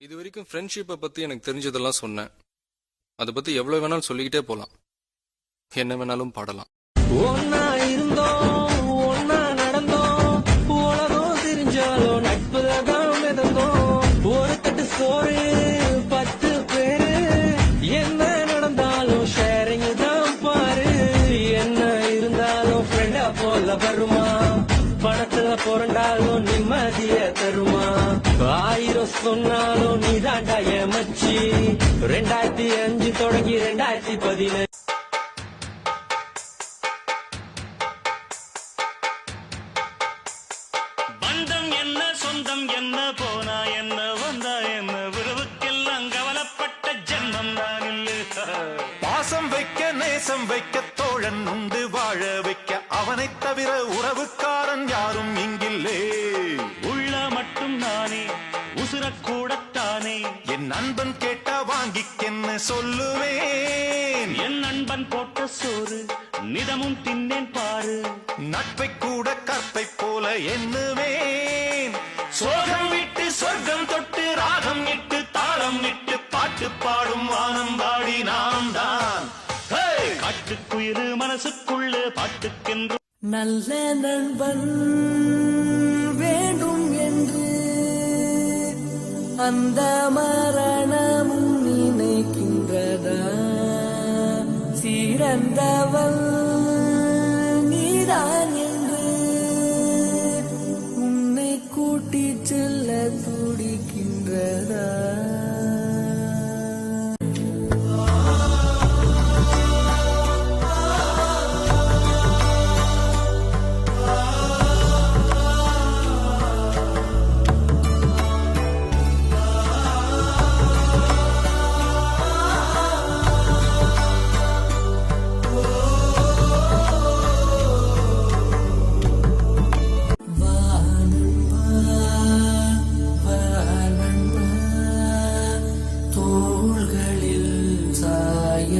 இது வரைக்கும் ஃப்ரெண்ட்ஷிப்பை பற்றி எனக்கு தெரிஞ்சதெல்லாம் சொன்னேன். அதை பற்றி எவ்வளோ வேணாலும் சொல்லிக்கிட்டே போகலாம், என்ன வேணாலும் பாடலாம். ஒன்னா இருந்தோம், ஒன்னா நடந்தோம், உலகம் தெரிஞ்சாலும் நட்புலதான் மிதந்தோம். ஒரு தட்டு சோறு 10 பேரு, என்ன நடந்தாலும் ஷேரிங் தான் பாரு. என்ன இருந்தாலும் ஃப்ரெண்டா போல வருமா, பணத்துல புரண்டாலும் நிம்மதிய தருமா. 1000 சொன்னாலும் நீ தாண்டா ஏமச்சி. 2005 தொடங்கி 2015 பந்தம் என்ன சொந்தம் என்ன போனா என்ன வந்தா என்ன உறவுக்கெல்லாம் கவலைப்பட்ட ஜென்மம் நான் இல்லை. பாசம் வைக்க நேசம் வைக்க தோழன் உண்டு வாழ வைக்க, அவனை தவிர உறவுக்காரன் யாரும் இங்கில்லே. உள்ள மட்டும் நானே உசுரக்கூடத்தானே, என் நண்பன் கேட்டா வாங்கிக்கென்னு சொல்லுவேன். என் நண்பன் போட்ட சோறு நிதமும் தின்னேன் பாரு. நட்பை கூட கற்பை போல எண்ணுவேன். சோகம் விட்டு சொர்க்கம் தொட்டு ராகம் இட்டு தாளம் இட்டு பாட்டு பாடும் வானம் பாடி நாம் தான். காட்டுக்குயிரு மனசுக்குள்ள பாட்டுக்கென்று நல்ல நண்பன் வேண்டும் என்று அந்த மரணமும் நினைக்கின்றதா. சிறந்தவள் நீதான் என்று உன்னை கூட்டிச் செல்ல துடிக்கின்றதா. தோள்களில் சாய